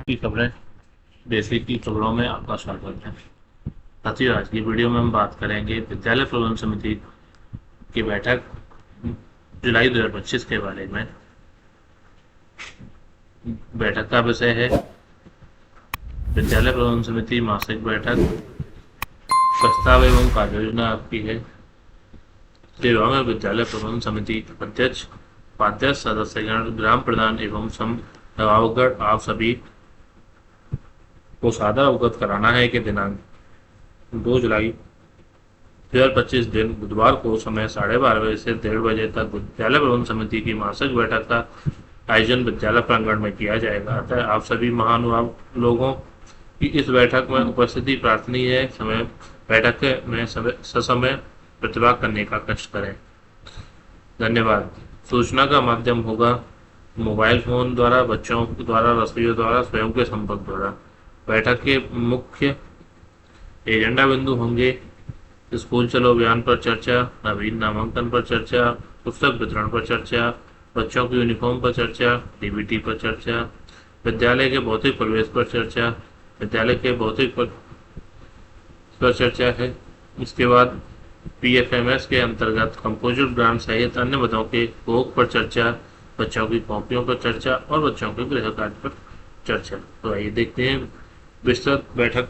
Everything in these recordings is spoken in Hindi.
की खबरें बेसिक की खबरों में आपका स्वागत है। साथियों, आज की वीडियो में हम बात करेंगे विद्यालय प्रबंधन समिति की बैठक जुलाई 2025 के बारे में। बैठक का विषय है विद्यालय प्रबंधन समिति मासिक बैठक, प्रस्ताव एवं कार्य योजना आपकी है। सेवा में विद्यालय प्रबंधन समिति अध्यक्ष, उपाध्यक्ष, सदस्यगण, ग्राम प्रधान एवं सभागण आप सभी को सादर अवगत कराना है कि दिनांक 2 जुलाई 2025 दिन बुधवार को समय 12:30 बजे से 1:30 बजे तक विद्यालय प्रबंधन समिति की मासिक बैठक का आयोजन विद्यालय प्रांगण में किया जाएगा। अतः आप सभी महानुभाव लोगों की इस बैठक में उपस्थिति प्रार्थनीय है। बैठक में ससमय प्रतिभाग करने का कष्ट करें। धन्यवाद। सूचना का माध्यम होगा मोबाइल फोन द्वारा, बच्चों द्वारा, रसोइयों द्वारा, स्वयं के संपर्क द्वारा। बैठक के मुख्य एजेंडा बिंदु होंगे स्कूल चलो अभियान पर चर्चा, नवीन नामांकन पर चर्चा, पुस्तक वितरण पर चर्चा, बच्चों की यूनिफॉर्म पर चर्चा, डीबीटी पर चर्चा, विद्यालय के भौतिक प्रवेश पर चर्चा, विद्यालय के भौतिक पर चर्चा है। इसके बाद पीएफएमएस के अंतर्गत कंपोजिट ग्रांट सहित अन्य मदों के भोग पर चर्चा, बच्चों की कॉपियों पर चर्चा और बच्चों के गृह कार्य पर चर्चा। तो आइए देखते हैं विस्तृत बैठक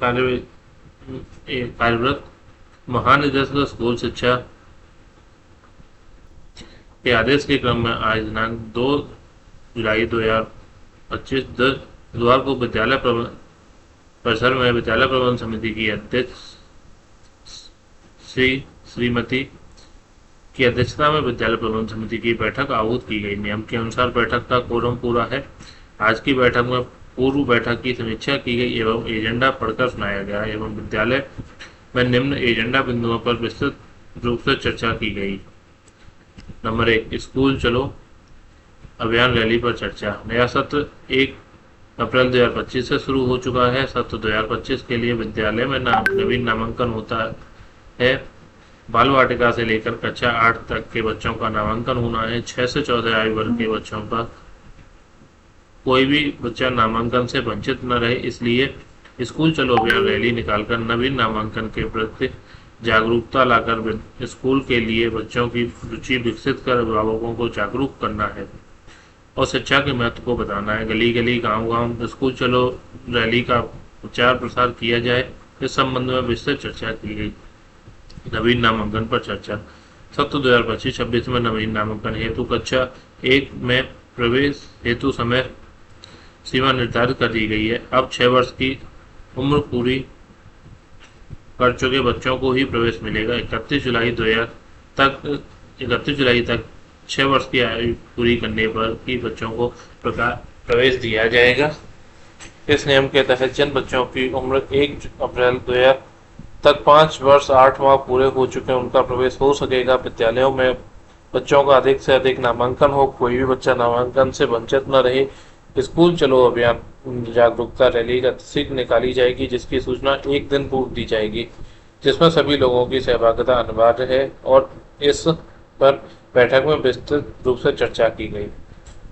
कार्यव्रत। महानिदेशक स्कूल शिक्षा के आदेश के क्रम में आज दिनांक 2 जुलाई 2025 बुधवार को विद्यालय परिसर में विद्यालय प्रबंधन समिति की अध्यक्ष श्रीमती की अध्यक्षता में विद्यालय प्रबंधन समिति की बैठक आहूत की गई। नियम के अनुसार बैठक का कोरम पूरा है। आज की बैठक में पूर्व बैठक की समीक्षा की गई एवं एजेंडा पढ़कर सुनाया गया एवं विद्यालय में निम्न एजेंडा बिंदुओं पर विस्तृत रूप से चर्चा की गई। नंबर 1, स्कूल चलो अभियान रैली पर चर्चा। नया सत्र 1 अप्रैल 2025 से शुरू हो चुका है। सत्र 2025 के लिए विद्यालय में नवीन नामांकन होता है। बाल वाटिका से लेकर कक्षा 8 तक के बच्चों का नामांकन होना है। 6 से 14 आयु वर्ग के बच्चों का कोई भी बच्चा नामांकन से वंचित न रहे, इसलिए स्कूल चलो अभियान रैली निकालकर नवीन नामांकन के प्रति जागरूकता लाकर स्कूल के लिए बच्चों की रुचि विकसित कर अभिभावकों को जागरूक करना है और शिक्षा के महत्व को बताना है। गली गली, गांव गांव स्कूल चलो रैली का प्रचार प्रसार किया जाए। इस संबंध में विस्तृत चर्चा की गई। नवीन नामांकन पर चर्चा। सत्र 2025-26 में नवीन नामांकन हेतु कक्षा 1 में प्रवेश हेतु समय सीमा निर्धारित कर दी गई है। अब 6 वर्ष की उम्र पूरी कर चुके बच्चों को ही प्रवेश मिलेगा। 31 जुलाई तक 6 वर्ष की आयु पूरी करने पर ही बच्चों को प्रवेश दिया जाएगा। इस नियम के तहत जिन बच्चों की उम्र 1 अप्रैल 2000 तक 5 वर्ष 8 माह पूरे हो चुके हैं, उनका प्रवेश हो सकेगा। विद्यालयों में बच्चों का अधिक से अधिक नामांकन हो, कोई भी बच्चा नामांकन से वंचित न रहे। स्कूल चलो अभियान जागरूकता रैली शीघ्र निकाली जाएगी, जिसकी सूचना 1 दिन पूर्व दी जाएगी, जिसमें सभी लोगों की सहभागिता अनिवार्य है और इस पर बैठक में विस्तृत रूप से चर्चा की गई।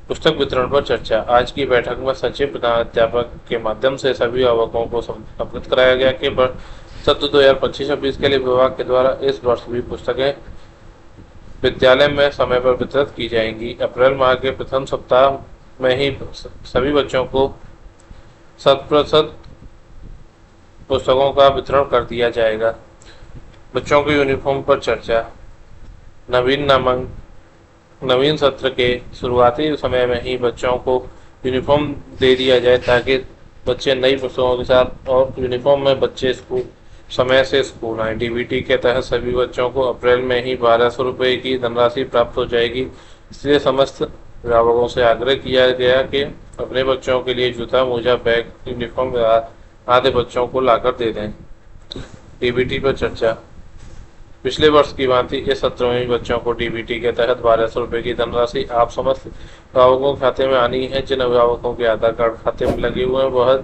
पुस्तक वितरण पर चर्चा। आज की बैठक में सचिव प्रधानाध्यापक के माध्यम से सभी अभिभावकों को अवगत कराया गया कि सत्र 2025-26 के लिए विभाग के द्वारा इस वर्ष भी पुस्तकें विद्यालय में समय पर वितरित की जाएंगी। अप्रैल माह के प्रथम सप्ताह में ही सभी बच्चों को 100% पुस्तकों का वितरण कर दिया जाएगा। बच्चों की यूनिफॉर्म पर चर्चा। नवीन सत्र के शुरुआती समय में ही बच्चों को यूनिफॉर्म दे दिया जाए, ताकि बच्चे नई पुस्तकों के साथ और यूनिफॉर्म में बच्चे समय से स्कूल आए। डीबीटी के तहत सभी बच्चों को अप्रैल में ही 1200 रुपये की धनराशि प्राप्त हो जाएगी। इसलिए समस्त अभिभावकों से आग्रह किया गया कि अपने बच्चों के लिए जूता, मोजा, बैग, यूनिफॉर्म आदि बच्चों को लाकर दे दें। डीबीटी पर चर्चा। पिछले वर्ष की भांति इस सत्र में बच्चों को डीबीटी के तहत 1200 रुपये की धनराशि आप समस्त अभिभावकों के खाते में आनी है। जिन अभिभावकों के आधार कार्ड खाते में लगे हुए हैं, वह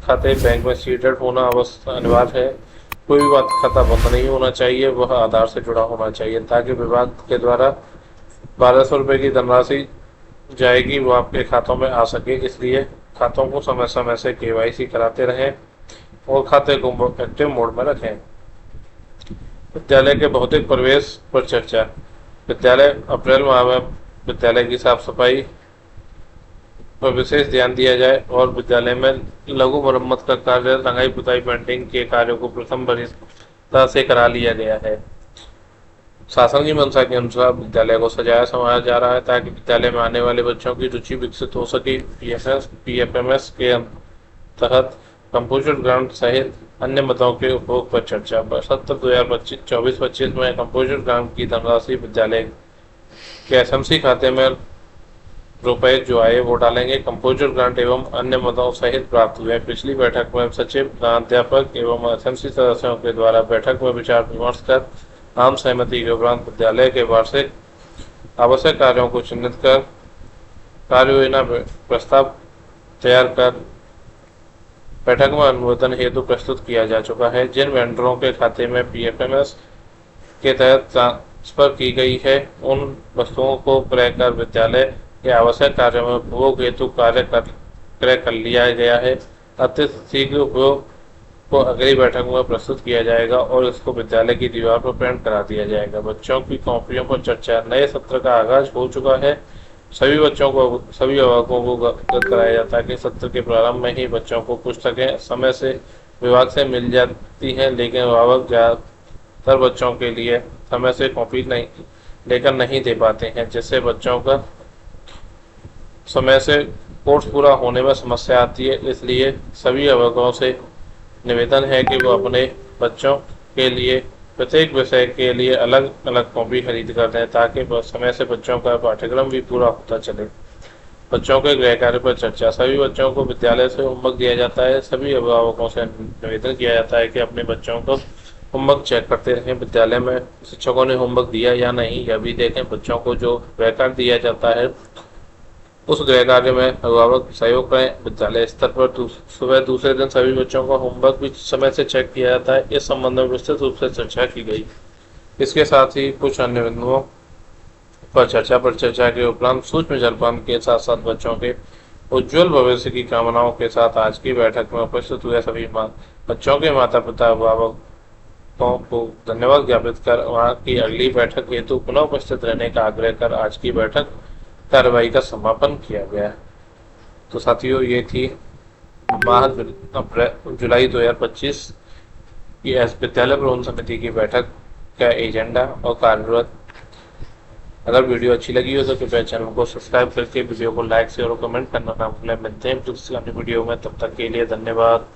खाते बैंक में सीडेड होना अवश्य अनिवार्य है। कोई भी खाता बंद नहीं होना चाहिए, वह आधार से जुड़ा होना चाहिए, ताकि विभाग के द्वारा 1200 रुपये की धनराशि जाएगी वो आपके खातों में आ सके। इसलिए खातों को समय समय से केवाईसी कराते रहें और खाते को एक्टिव मोड में रखें। विद्यालय के भौतिक प्रवेश पर चर्चा। विद्यालय अप्रैल माह में विद्यालय की साफ सफाई पर विशेष ध्यान दिया जाए और विद्यालय में लघु मरम्मत का कार्य, रंगाई पुताई, पेंटिंग के कार्यों को प्रथम वरीयता से करा लिया गया है। शासन की मंशा के अनुसार विद्यालय को सजाया संवारा जा रहा है ताकि विद्यालय में आने वाले बच्चों की रुचि विकसित हो सके। पीएफएमएस के तहत कंप्यूटर ग्राउंड सहित अन्य मदों के उपयोग पर चर्चा। सत्र 2024-25 में कंप्यूटर ग्राउंड की धनराशि विद्यालय के एसएमसी खाते में रुपए जो आए वो डालेंगे। कंप्यूटर ग्रांट एवं अन्य मदों सहित प्राप्त हुए। पिछली बैठक में सचिव, प्रधानाध्यापक एवं एसएमसी सदस्यों के द्वारा बैठक में विचार विमर्श कर आम सहमति के उपरांत विद्यालय के वार्षिक आवश्यक कार्यों को चिन्हित कर कार्य योजना प्रस्ताव तैयार कर बैठक में अनुमोदन हेतु प्रस्तुत किया जा चुका है। जिन वेंडरों के खाते में पीएफएमएस के तहत ट्रांसफर की गई है उन वस्तुओं को क्रय कर विद्यालय के आवश्यक कार्यों में उपयोग हेतु क्रय कर लिया गया है। अत्यंत शीघ्र उपयोग को अगली बैठक में प्रस्तुत किया जाएगा और इसको विद्यालय की दीवार पर प्रिंट करा दिया जाएगा। बच्चों की कॉपियों पर चर्चा। नए सत्र का आगाज हो चुका है। सभी अभिभावकों को अवगत कराया जाता है कि सत्र के प्रारंभ में ही बच्चों को पुस्तकें समय से विभाग से मिल जाती हैं, लेकिन अभिभावक ज्यादातर बच्चों के लिए समय से कॉपी लेकर नहीं दे पाते हैं, जिससे बच्चों का समय से कोर्स पूरा होने में समस्या आती है। इसलिए सभी अभिभावकों से निवेदन है कि वो अपने बच्चों के लिए प्रत्येक विषय के लिए अलग अलग कॉपी खरीद कर दें ताकि समय से बच्चों का पाठ्यक्रम भी पूरा होता चले। बच्चों के गृह कार्य पर चर्चा। सभी बच्चों को विद्यालय से होमवर्क दिया जाता है। सभी अभिभावकों से निवेदन किया जाता है कि अपने बच्चों को होमवर्क चेक करते रहें। विद्यालय में शिक्षकों ने होमवर्क दिया या नहीं यह भी देखें। बच्चों को जो गृह कार्य दिया जाता है उस गृह कार्य में अभिभावक सहयोग करें। विद्यालय स्तर पर सुबह दूसरे दिन सभी बच्चों का होमवर्क भी समय से चेक किया जाता है। इस संबंध में विस्तृत रूप से चर्चा की गई। इसके साथ ही कुछ अन्य बिंदुओं पर चर्चा के उपरांत सूक्ष्म जलपान के साथ साथ बच्चों के उज्जवल भविष्य की कामनाओं के साथ आज की बैठक में उपस्थित हुए सभी बच्चों के माता पिता अभिभावकों को धन्यवाद ज्ञापित कर वहां की अगली बैठक हेतु पुनः उपस्थित रहने का आग्रह कर आज की बैठक कार्रवाई का समापन किया गया। तो साथियों, ये थी माह जुलाई 2025 की विद्यालय प्रबंधन समिति की बैठक का एजेंडा और कार्यरत। अगर वीडियो अच्छी लगी हो तो कृपया चैनल को सब्सक्राइब करके वीडियो को लाइक, शेयर और कमेंट करना ना भूलें। मिलते हैं किसी अन्य वीडियो में, तब तक के लिए धन्यवाद।